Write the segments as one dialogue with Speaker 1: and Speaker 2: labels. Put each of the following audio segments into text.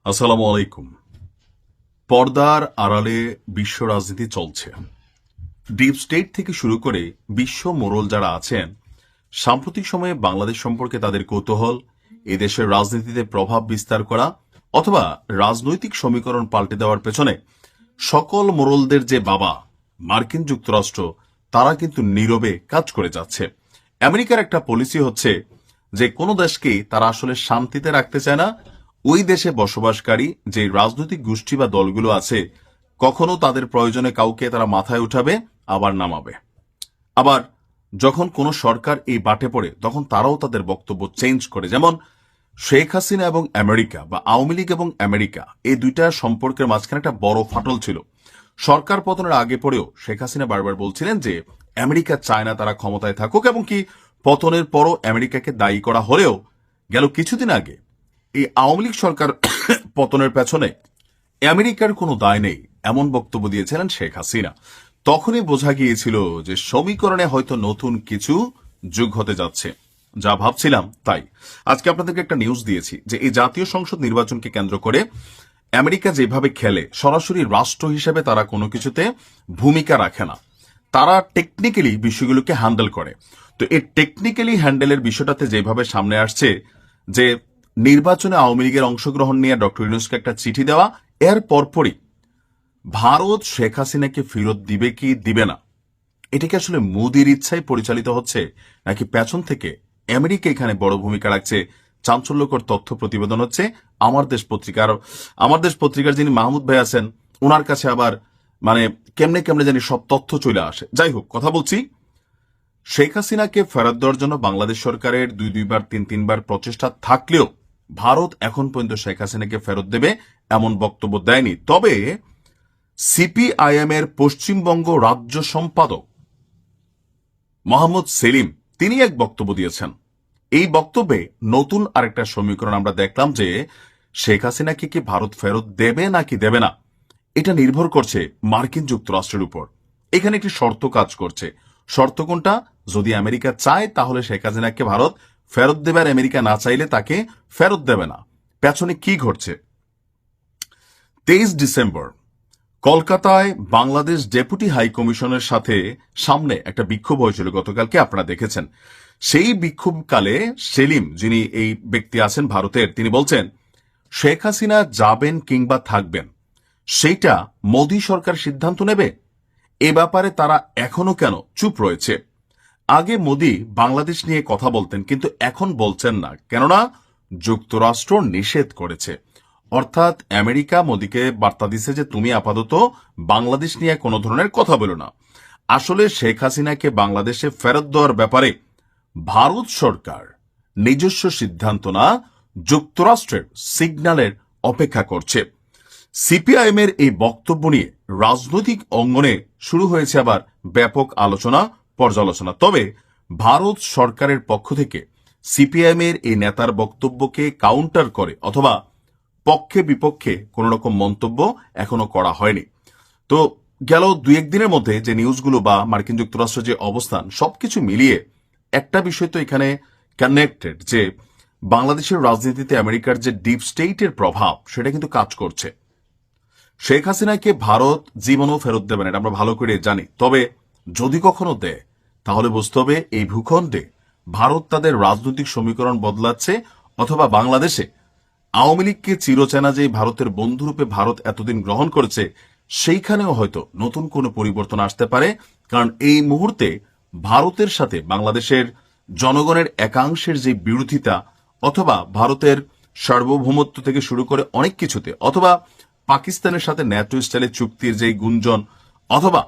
Speaker 1: আসসালামু আলাইকুম। পর্দার আড়ালে বিশ্ব রাজনীতি চলছে। ডিপ স্টেট থেকে শুরু করে বিশ্ব মোড়ল যারা আছেন, সাম্প্রতিক সময়ে বাংলাদেশ সম্পর্কে তাদের কৌতূহল, এদেশের রাজনীতিতে প্রভাব বিস্তার করা অথবা রাজনৈতিক সমীকরণ পাল্টে দেওয়ার পেছনে সকল মোড়লদের যে বাবা মার্কিন যুক্তরাষ্ট্র, তারা কিন্তু নীরবে কাজ করে যাচ্ছে। আমেরিকার একটা পলিসি হচ্ছে যে কোনো দেশকেই তারা আসলে শান্তিতে রাখতে চায় না। ওই দেশে বসবাসকারী যে রাজনৈতিক গোষ্ঠী বা দলগুলো আছে, কখনো তাদের প্রয়োজনে কাউকে তারা মাথায় উঠাবে, আবার নামাবে। আবার যখন কোনো সরকার এই বাটে পড়ে, তখন তারাও তাদের বক্তব্য চেঞ্জ করে। যেমন শেখ হাসিনা এবং আমেরিকা বা আওয়ামী লীগ এবং আমেরিকা, এই দুইটা সম্পর্কের মাঝখানে একটা বড় ফাটল ছিল। সরকার পতনের আগে পরেও শেখ হাসিনা বারবার বলছিলেন যে আমেরিকা চায় না তারা ক্ষমতায় থাকুক, এবং কি পতনের পরও আমেরিকাকে দায়ী করা হলেও গেল কিছুদিন আগে এই আওয়ামী লীগ সরকার পতনের পেছনে আমেরিকার কোনো দায় নেই, এমন বক্তব্য দিয়েছিলেন শেখ হাসিনা। তখনই বোঝা গিয়েছিল যে সমীকরণে হয়তো নতুন কিছু যুগ হতে যাচ্ছে। যা ভাবছিলাম তাই। আজকে আপনাদেরকে একটা নিউজ দিয়েছি যে এই জাতীয় সংসদ নির্বাচনকে কেন্দ্র করে আমেরিকা যেভাবে খেলে, সরাসরি রাষ্ট্র হিসেবে তারা কোনো কিছুতে ভূমিকা রাখে না, তারা টেকনিক্যালি বিষয়গুলোকে হ্যান্ডেল করে। তো এই টেকনিক্যালি হ্যান্ডেলের বিষয়টাতে যেভাবে সামনে আসছে যে নির্বাচনে আওয়ামী লীগের অংশগ্রহণ নিয়ে ডক্টর ইউনূসকে একটা চিঠি দেওয়া, এর পরপরই ভারত শেখ হাসিনাকে ফেরত দিবে কি দিবে না, এটা কি আসলে মোদির ইচ্ছায় পরিচালিত হচ্ছে, নাকি পেছন থেকে আমেরিকা এখানে বড় ভূমিকা রাখছে? চাঞ্চল্যকর তথ্য প্রতিবেদন হচ্ছে আমার দেশ পত্রিকার যিনি মাহমুদ ভাই আছেন, ওনার কাছে আবার মানে কেমনে কেমনে জানি সব তথ্য চলে আসে। যাই হোক, কথা বলছি, শেখ হাসিনাকে ফেরত দেওয়ার জন্য বাংলাদেশ সরকারের দুইবার তিনবার প্রচেষ্টা থাকলেও ভারত এখন পর্যন্ত শেখ হাসিনাকে ফেরত দেবে এমন বক্তব্য দেয়নি। তবে সিপিআইএম এর পশ্চিমবঙ্গ রাজ্য সম্পাদক মোহাম্মদ সেলিম, তিনি এক বক্তব্য দিয়েছেন। এই বক্তব্যে নতুন আরেকটা সমীকরণ আমরা দেখলাম যে শেখ হাসিনাকে কি ভারত ফেরত দেবে নাকি দেবে না, এটা নির্ভর করছে মার্কিন যুক্তরাষ্ট্রের উপর। এখানে একটি শর্ত কাজ করছে। শর্ত কোনটা? যদি আমেরিকা চায় তাহলে শেখ হাসিনাকে ভারত ফেরত দেবে, আর আমেরিকা না চাইলে তাকে ফেরত দেবে না। পেছনে কি ঘটছে? 23 ডিসেম্বর কলকাতায় বাংলাদেশ ডেপুটি হাই কমিশনের সাথে সামনে একটা বিক্ষোভ হয়েছিল গতকালকে, আপনারা দেখেছেন। সেই বিক্ষোভকালে সেলিম, যিনি এই ব্যক্তি আছেন ভারতের, তিনি বলছেন শেখ হাসিনা যাবেন কিংবা থাকবেন সেইটা মোদী সরকার সিদ্ধান্ত নেবে। এ ব্যাপারে তারা এখনো কেন চুপ রয়েছে? আগে মোদী বাংলাদেশ নিয়ে কথা বলতেন, কিন্তু এখন বলছেন না, কেননা যুক্তরাষ্ট্র নিষেধ করেছে। অর্থাৎ আমেরিকা মোদীকে বার্তা দিছে যে তুমি আপাতত বাংলাদেশ নিয়ে কোনো ধরনের কথা বলো না। আসলে শেখ হাসিনাকে বাংলাদেশে ফেরত দেওয়ার ব্যাপারে ভারত সরকার নিজস্ব সিদ্ধান্ত না, যুক্তরাষ্ট্রের সিগন্যালের অপেক্ষা করছে। সিপিআইএম এর এই বক্তব্য নিয়ে রাজনৈতিক অঙ্গনে শুরু হয়েছে আবার ব্যাপক আলোচনা পর্যালোচনা। তবে ভারত সরকারের পক্ষ থেকে সিপিআইএম এর এই নেতার বক্তব্যকে কাউন্টার করে অথবা পক্ষে বিপক্ষে কোন রকম মন্তব্য এখনো করা হয়নি। তো গেল দুই একদিনের মধ্যে যে নিউজগুলো বা মার্কিন যুক্তরাষ্ট্রের যে অবস্থান, সবকিছু মিলিয়ে একটা বিষয় তো এখানে কানেক্টেড, যে বাংলাদেশের রাজনীতিতে আমেরিকার যে ডিপ স্টেটের প্রভাব, সেটা কিন্তু কাজ করছে। শেখ হাসিনাকে ভারত জীবনও ফেরত দেবে না, এটা আমরা ভালো করে জানি। তবে যদি কখনো দেয়, তাহলে বুঝতে হবে এই ভূখণ্ডে ভারত তাদের রাজনৈতিক সমীকরণ বদলাচ্ছে, অথবা বাংলাদেশে আওয়ামী লীগকে চিরচেনা যে ভারতের বন্ধুরূপে ভারত এতদিন গ্রহণ করেছে, সেইখানেও হয়তো নতুন কোনো পরিবর্তন আসতে পারে। কারণ এই মুহূর্তে ভারতের সাথে বাংলাদেশের জনগণের একাংশের যে বিরোধিতা, অথবা ভারতের সার্বভৌমত্ব থেকে শুরু করে অনেক কিছুতে, অথবা পাকিস্তানের সাথে ন্যাটো স্টাইলে চুক্তির যে গুঞ্জন, অথবা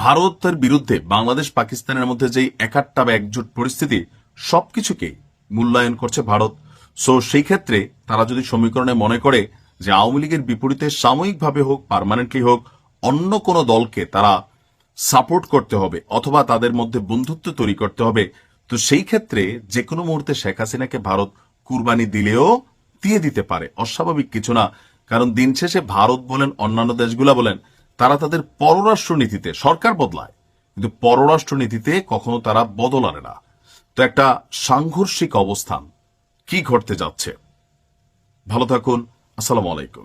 Speaker 1: ভারতের বিরুদ্ধে বাংলাদেশ পাকিস্তানের মধ্যে যে একাট্টা বা একজোট পরিস্থিতি, সবকিছুকে মূল্যায়ন করছে ভারত। সো সেই ক্ষেত্রে তারা যদি সমীকরণে মনে করে যে আওয়ামী লীগের বিপরীতে সাময়িকভাবে হোক, পার্মানেন্টলি হোক, অন্য কোনো দলকে তারা সাপোর্ট করতে হবে অথবা তাদের মধ্যে বন্ধুত্ব তৈরি করতে হবে, তো সেই ক্ষেত্রে যে কোনো মুহূর্তে শেখ হাসিনাকে ভারত কুরবানি দিলেও দিয়ে দিতে পারে, অস্বাভাবিক কিছু না। কারণ দিন শেষে ভারত বলেন, অন্যান্য দেশগুলা বলেন, তারা তাদের পররাষ্ট্র নীতিতে সরকার বদলায়, কিন্তু পররাষ্ট্র নীতিতে কখনো তারা বদল আনে না। তো একটা সাংঘর্ষিক অবস্থান কি ঘটতে যাচ্ছে? ভালো থাকুন। আসসালামু আলাইকুম।